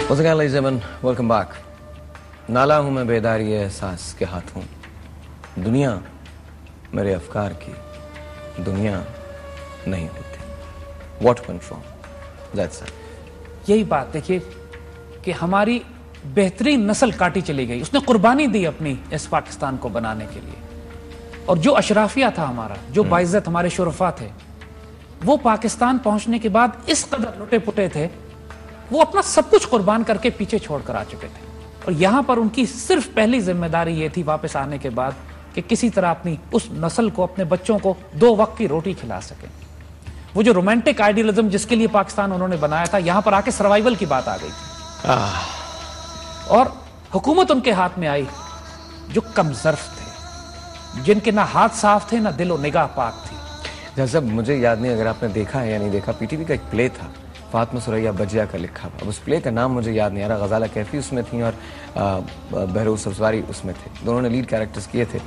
Welcome back. نالا ہوں میں بیداری احساس کے ہاتھوں, دنیا میرے افکار کی دنیا نہیں ہوتی. What went wrong? That's it. یہی بات دیکھیے کہ ہماری بہترین نسل کاٹی چلی گئی. اس نے قربانی دی اپنی اس پاکستان کو بنانے کے لیے, اور جو اشرافیہ تھا ہمارا, جو باعزت ہمارے شرفا تھے, وہ پاکستان پہنچنے کے بعد اس قدر لٹے پٹے تھے, وہ اپنا سب کچھ قربان کر کے پیچھے چھوڑ کر آ چکے تھے. اور یہاں پر ان کی صرف پہلی ذمہ داری یہ تھی واپس آنے کے بعد کہ کسی طرح اپنی اس نسل کو, اپنے بچوں کو 2 وقت کی روٹی کھلا سکیں. وہ جو رومانٹک آئیڈیلزم جس کے لیے پاکستان انہوں نے بنایا تھا, یہاں پر آ کے سروائیول کی بات آ گئی تھی. اور حکومت ان کے ہاتھ میں آئی جو کم ظرف تھے, جن کے نہ ہاتھ صاف تھے نہ دل و نگاہ پاک تھی. جیسا مجھے یاد نہیں اگر آپ نے دیکھا ہے یا نہیں دیکھا, پی ٹی وی کا ایک پلے تھا فاطمہ سریا بجیا کا لکھا ہوا. اب اس پلے کا نام مجھے یاد نہیں آ رہا. غزالہ کیفی اس میں تھیں اور بہروز سبزواری اس میں تھے. دونوں نے لیڈ کیریکٹرز کیے تھے.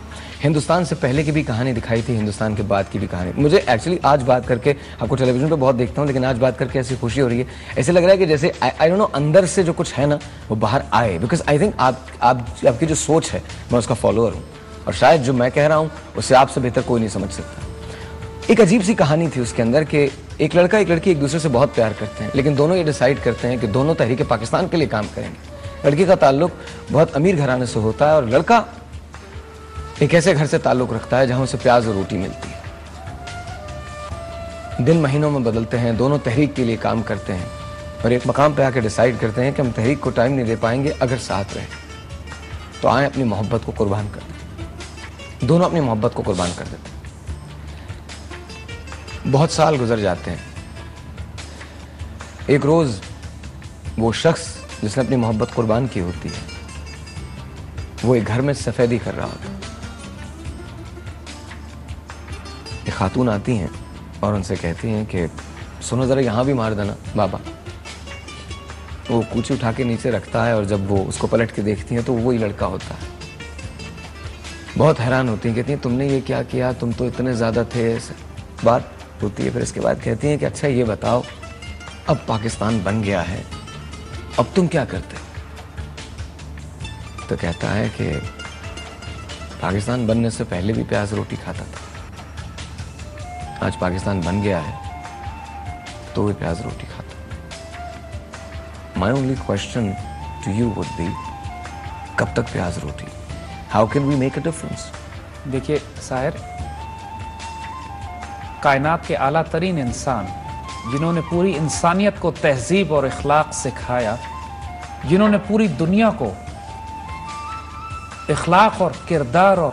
ہندوستان سے پہلے کی بھی کہانی دکھائی تھی, ہندوستان کے بعد کی بھی کہانی. مجھے ایکچولی آج بات کر کے, آپ کو ٹیلی ویژن پہ بہت دیکھتا ہوں, لیکن آج بات کر کے ایسی خوشی ہو رہی ہے, ایسے لگ رہا ہے کہ جیسے آئی ڈونٹ نو اندر سے جو کچھ ہے نا وہ باہر آئے. بیکاز آئی تھنک آپ کی جو سوچ ہے میں اس کا فالوور ہوں, اور شاید جو میں کہہ رہا ہوں اس سے آپ سے بہتر کوئی نہیں سمجھ سکتا. ایک عجیب سی کہانی تھی اس کے اندر کہ ایک لڑکا ایک لڑکی ایک دوسرے سے بہت پیار کرتے ہیں, لیکن دونوں یہ ڈیسائیڈ کرتے ہیں کہ دونوں تحریک پاکستان کے لیے کام کریں گے. لڑکی کا تعلق بہت امیر گھرانے سے ہوتا ہے, اور لڑکا ایک ایسے گھر سے تعلق رکھتا ہے جہاں اسے پیاز اور روٹی ملتی ہے. دن مہینوں میں بدلتے ہیں, دونوں تحریک کے لیے کام کرتے ہیں, اور ایک مقام پہ آ کے ڈیسائیڈ کرتے ہیں کہ ہم تحریک کو ٹائم نہیں دے پائیں گے اگر ساتھ رہیں, تو آئیں اپنی محبت کو قربان کر دیں. دونوں اپنی محبت کو قربان کر دیتے ہیں. بہت سال گزر جاتے ہیں. ایک روز وہ شخص جس نے اپنی محبت قربان کی ہوتی ہے, وہ ایک گھر میں سفیدی کر رہا ہوتا ہے. ایک خاتون آتی ہیں اور ان سے کہتی ہیں کہ سنو ذرا یہاں بھی مار دینا بابا. وہ کوچی اٹھا کے نیچے رکھتا ہے, اور جب وہ اس کو پلٹ کے دیکھتی ہیں تو وہی لڑکا ہوتا ہے. بہت حیران ہوتی ہیں, کہتی ہیں تم نے یہ کیا کیا, تم تو اتنے زیادہ تھے. بات ہوتی ہے, پھر اس کے بعد کہتی ہیں کہ اچھا یہ بتاؤ, اب پاکستان بن گیا ہے, اب تم کیا کرتے؟ تو کہتا ہے کہ پاکستان بننے سے پہلے بھی پیاز روٹی کھاتا تھا, آج پاکستان بن گیا ہے تو بھی پیاز روٹی کھاتا. My only question to you would be, کب تک پیاز روٹی؟ How can we make a difference? دیکھیے ساحر, کائنات کے اعلیٰ ترین انسان جنہوں نے پوری انسانیت کو تہذیب اور اخلاق سکھایا, جنہوں نے پوری دنیا کو اخلاق اور کردار اور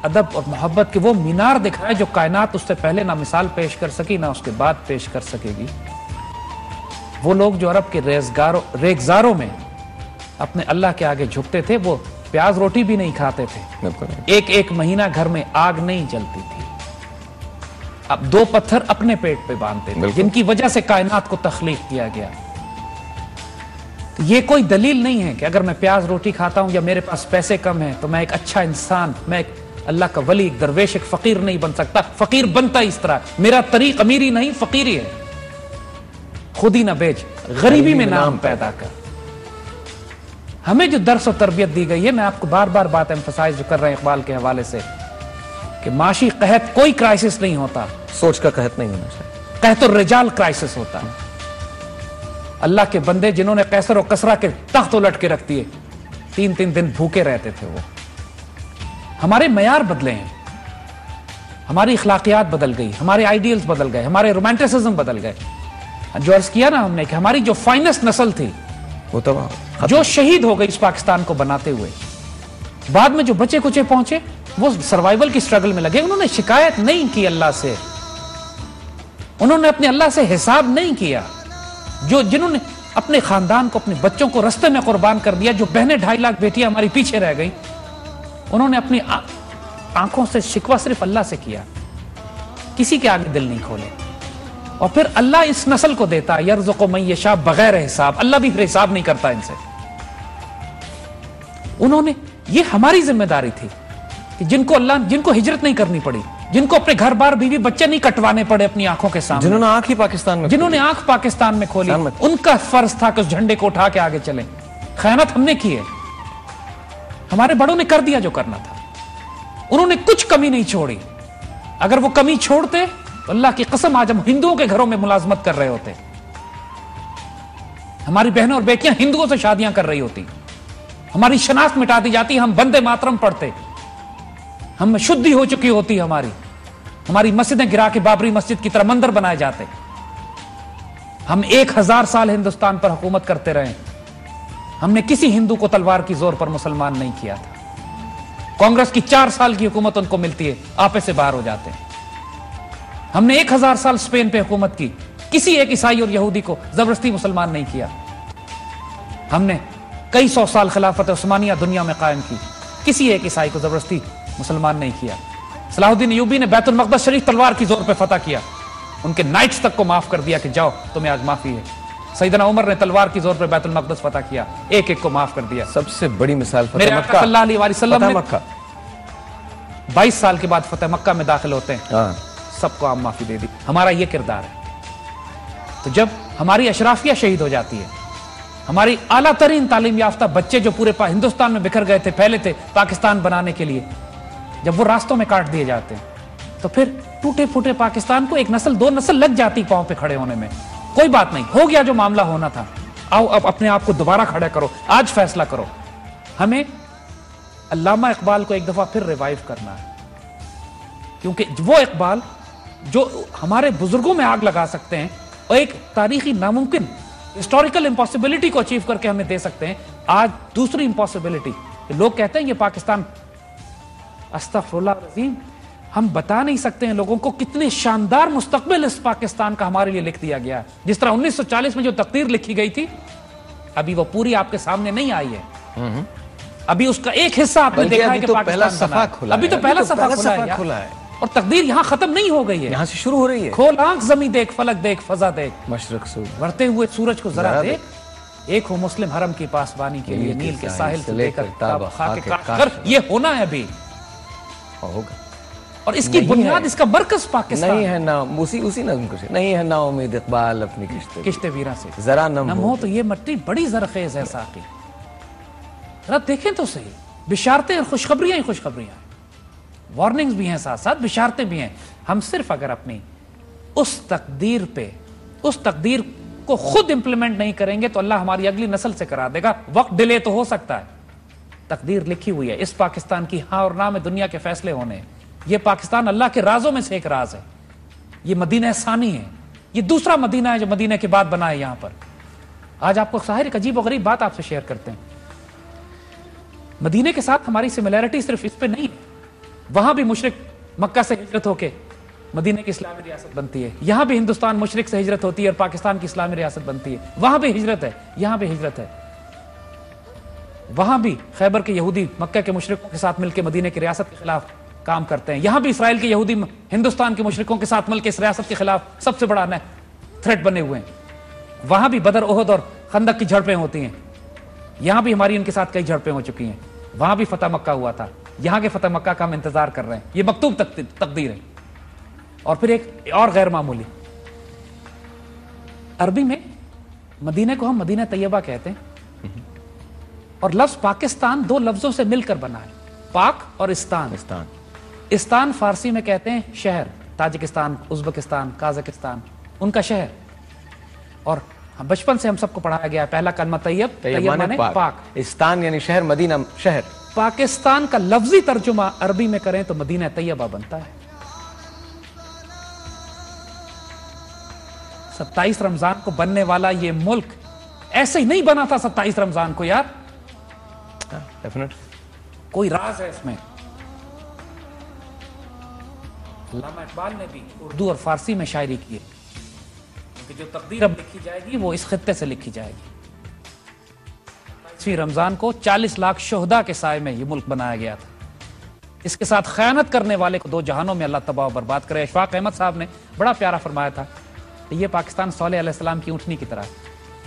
ادب اور محبت کے وہ مینار دکھائے جو کائنات اس سے پہلے نہ مثال پیش کر سکی نہ اس کے بعد پیش کر سکے گی. وہ لوگ جو عرب کے ریگزاروں میں اپنے اللہ کے آگے جھکتے تھے, وہ پیاز روٹی بھی نہیں کھاتے تھے. ایک مہینہ گھر میں آگ نہیں جلتی تھی. اب 2 پتھر اپنے پیٹ پہ باندھتے تھے, جن کی وجہ سے کائنات کو تخلیق کیا گیا. یہ کوئی دلیل نہیں ہے کہ اگر میں پیاز روٹی کھاتا ہوں یا میرے پاس پیسے کم ہیں تو میں ایک اچھا انسان, میں ایک اللہ کا ولی, ایک درویش, ایک فقیر نہیں بن سکتا. فقیر بنتا اس طرح, میرا طریق امیری نہیں فقیری ہے. خود ہی نہ بیچ, غریبی میں نام پیدا کر. ہمیں جو درس و تربیت دی گئی ہے, میں آپ کو بار بار بات ایمفسائز جو کر رہے ہیں اقبال کے حوالے سے, کہ معاشی قحط کوئی کرائسس نہیں ہوتا, سوچ کا قحط نہیں ہونا چاہیے, قحط الرجال کرائسس ہوتا ہے. اللہ کے بندے جنہوں نے قیصر و کسرا کے تخت الٹ کے رکھ دیے, 3 دن بھوکے رہتے تھے. وہ ہمارے معیار بدلے ہیں, ہماری اخلاقیات بدل گئی, ہمارے آئیڈیلز بدل گئے, ہمارے رومانٹسزم بدل گئے. جو عرض کیا نا ہم نے کہ ہماری جو فائنسٹ نسل تھی وہ تمام جو شہید ہو گئی اس پاکستان کو بناتے ہوئے, بعد میں جو بچے کچے پہنچے وہ سروائیول کی سٹرگل میں لگے. انہوں نے شکایت نہیں کی اللہ سے, انہوں نے اپنے اللہ سے حساب نہیں کیا. جنہوں نے اپنے خاندان کو, اپنے بچوں کو رستے میں قربان کر دیا, جو بہنیں 2.5 لاکھ بیٹیاں ہماری پیچھے رہ گئیں, انہوں نے اپنی آنکھوں سے شکوہ صرف اللہ سے کیا, کسی کے آگے دل نہیں کھولے. اور پھر اللہ اس نسل کو دیتا, یرزق من یشاء بغیر حساب. اللہ بھی پھر حساب نہیں کرتا ان سے. انہوں نے, یہ ہماری ذمہ داری تھی کہ جن کو ہجرت نہیں کرنی پڑی, جن کو اپنے گھر بار بیوی بچے نہیں کٹوانے پڑے اپنی آنکھوں کے سامنے, جنہوں نے آنکھ ہی پاکستان میں, جنہوں نے آنکھ پاکستان میں کھولی, ان کا فرض تھا کہ اس جھنڈے کو اٹھا کے آگے چلیں. خیانت ہم نے کی ہے, ہمارے بڑوں نے کر دیا جو کرنا تھا, انہوں نے کچھ کمی نہیں چھوڑی. اگر وہ کمی چھوڑتے تو اللہ کی قسم آج ہم ہندوؤں کے گھروں میں ملازمت کر رہے ہوتے, ہماری بہنوں اور بیٹیاں ہندوؤں سے شادیاں کر رہی ہوتی, ہماری شناخت مٹا دی جاتی, ہم بندے ماترم پڑھتے, ہم شدھی ہو چکی ہوتی, ہماری مسجدیں گرا کے بابری مسجد کی طرح مندر بنائے جاتے. ہم 1000 سال ہندوستان پر حکومت کرتے رہے, ہم نے کسی ہندو کو تلوار کی زور پر مسلمان نہیں کیا تھا. کانگریس کی 4 سال کی حکومت ان کو ملتی ہے, آپے سے باہر ہو جاتے ہیں. ہم نے 1000 سال اسپین پہ حکومت کی, کسی ایک عیسائی اور یہودی کو زبردستی مسلمان نہیں کیا. ہم نے کئی 100 سال خلافت عثمانیہ دنیا میں قائم کی, کسی ایک عیسائی کو زبردستی مسلمان نہیں کیا. صلاح الدین ایوبی نے بیت المقدس شریف تلوار کی زور پہ فتح کیا, ان کے نائٹس تک کو معاف کر دیا کہ جاؤ تمہیں آج معافی ہے. سیدنا عمر نے تلوار کی زور پہ بیت المقدس فتح کیا, ایک ایک کو معاف کر دیا. سب سے بڑی مثال میرے آقا صلی اللہ علیہ وسلم نے مکہ 22 سال کے بعد فتح مکہ میں داخل ہوتے ہیں, سب کو عام معافی دے دی. ہمارا یہ کردار ہے. تو جب ہماری اشرافیہ شہید ہو جاتی ہے, ہماری اعلیٰ ترین تعلیم یافتہ بچے جو پورے ہندوستان میں بکھر گئے تھے, پہلے تھے پاکستان بنانے کے لیے, جب وہ راستوں میں کاٹ دیے جاتے ہیں تو پھر ٹوٹے پھوٹے پاکستان کو 1 نسل 2 نسل لگ جاتی پاؤں پہ کھڑے ہونے میں. کوئی بات نہیں, ہو گیا جو معاملہ ہونا تھا, آؤ اب اپنے آپ کو دوبارہ کھڑے کرو, آج فیصلہ کرو. ہمیں علامہ اقبال کو ایک دفعہ پھر ریوائیو کرنا ہے, کیونکہ وہ اقبال جو ہمارے بزرگوں میں آگ لگا سکتے ہیں اور ایک تاریخی ناممکن ہسٹوریکل امپاسبلٹی کو اچیو کر کے ہمیں دے سکتے ہیں. آج دوسری امپاسبلٹی, لوگ کہتے ہیں یہ پاکستان, استغفر اللہ العظیم, ہم بتا نہیں سکتے ہیں لوگوں کو کتنے شاندار مستقبل اس پاکستان کا ہمارے لیے لکھ دیا گیا. جس طرح 1940 میں جو تقدیر لکھی گئی تھی, ابھی وہ پوری آپ کے سامنے نہیں آئی ہے. ابھی اس کا ایک حصہ آپ نے دیکھا ہے کہ پاکستان بنا ہے. ابھی تو پہلا صفحہ کھلا ہے, اور تقدیر یہاں ختم نہیں ہو گئی ہے, یہاں سے شروع ہو رہی ہے. کھول آنکھ, زمین دیکھ, فلک دیکھ, فضا دیکھ, مشرق سے بڑھتے ہوئے سورج کو ذرا دیکھ, ایک ہو مسلم حرم کی پاسبانی کے لیے, نیل کے ساحل سے لے کر تاب خاک کاشغر. یہ ہونا ہے ابھی, ہوگا. اور اس کی بنیاد, اس کا مرکز پاکستان نہیں ہے. نا اسی نظم کو نہیں ہے نا امید اقبال اپنی کشتے ویرا سے ذرا نم ہو, تو یہ مٹی بڑی زرخیز ہے ساقی. ذرا دیکھیں تو صحیح, بشارتیں اور خوشخبریاں ہی خوشخبریاں ہیں, وارننگز بھی ہیں, ساتھ ساتھ بشارتیں بھی ہیں. ہم صرف اگر اپنی اس تقدیر کو خود امپلیمنٹ نہیں کریں گے تو اللہ ہماری اگلی نسل سے کرا دے گا. وقت ڈیلے تو ہو سکتا ہے, تقدیر لکھی ہوئی ہے. اس پاکستان کی ہاں اور نہ میں دنیا کے فیصلے ہونے ہیں. یہ پاکستان اللہ کے رازوں میں سے ایک راز ہے. یہ مدینہ ثانی ہے, یہ دوسرا مدینہ ہے جو مدینہ کے بعد بنا ہے یہاں پر. آج آپ کو ظاہر ایک عجیب و غریب بات آپ سے شیئر کرتے ہیں. مدینہ کے ساتھ ہماری سملیرٹی صرف اس پہ نہیں ہے, وہاں بھی مشرک مکہ سے ہجرت ہو کے مدینہ کی اسلامی ریاست بنتی ہے, یہاں بھی ہندوستان مشرک سے ہجرت ہوتی ہے اور پاکستان کی اسلامی ریاست بنتی ہے. وہاں بھی ہجرت ہے, یہاں بھی ہجرت ہے. وہاں بھی خیبر کے یہودی مکہ کے مشرکوں کے ساتھ مل کے مدینہ کی ریاست کے خلاف کام کرتے ہیں. یہاں بھی اسرائیل کے یہودی ہندوستان کے مشرکوں کے ساتھ مل کے اس ریاست کے خلاف سب سے بڑا تھریٹ بنے ہوئے ہیں. وہاں بھی بدر, احد اور خندق کی جھڑپیں ہوتی ہیں. یہاں بھی ہماری ان کے ساتھ کئی جھڑپیں ہو چکی ہیں. وہاں بھی فتح مکہ ہوا تھا, یہاں کے فتح مکہ کا ہم انتظار کر رہے ہیں. یہ مکتوب تقدیر ہے. اور پھر ایک اور غیر معمولی, عربی میں مدینہ کو ہم مدینہ طیبہ کہتے ہیں, اور لفظ پاکستان 2 لفظوں سے مل کر بنا ہے, پاک اور استان. استان فارسی میں کہتے ہیں شہر, تاجکستان, ازبکستان, قازقستان ان کا شہر. اور بچپن سے ہم سب کو پڑھایا گیا ہے پہلا کلمہ طیب مانے پاک. استان یعنی شہر, مدینہ شہر. پاکستان کا لفظی ترجمہ عربی میں کریں تو مدینہ طیبہ بنتا ہے. 27 رمضان کو بننے والا یہ ملک ایسے ہی نہیں بنا تھا 27 رمضان کو یار, کوئی راز ہے اس میں. علامہ اقبال نے بھی اردو اور فارسی میں شاعری کی ہے, کیونکہ جو تقدیر اب لکھی جائے گی وہ اس خطے سے لکھی جائے گی. 27 رمضان کو 40 لاکھ شہداء کے سائے میں یہ ملک بنایا گیا تھا. اس کے ساتھ خیانت کرنے والے کو 2 جہانوں میں اللہ تباہ و برباد کرے. اشفاق احمد صاحب نے بڑا پیارا فرمایا تھا کہ یہ پاکستان صالح علیہ السلام کی اونٹنی کی طرح ہے,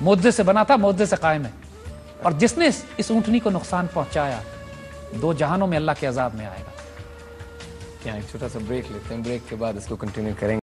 معجزے سے بنا تھا, معجزے سے قائم ہے, اور جس نے اس اونٹنی کو نقصان پہنچایا 2 جہانوں میں اللہ کے عذاب میں آئے گا. یہاں ایک چھوٹا سا بریک لیتے ہیں, بریک کے بعد اس کو کنٹینیو کریں گے.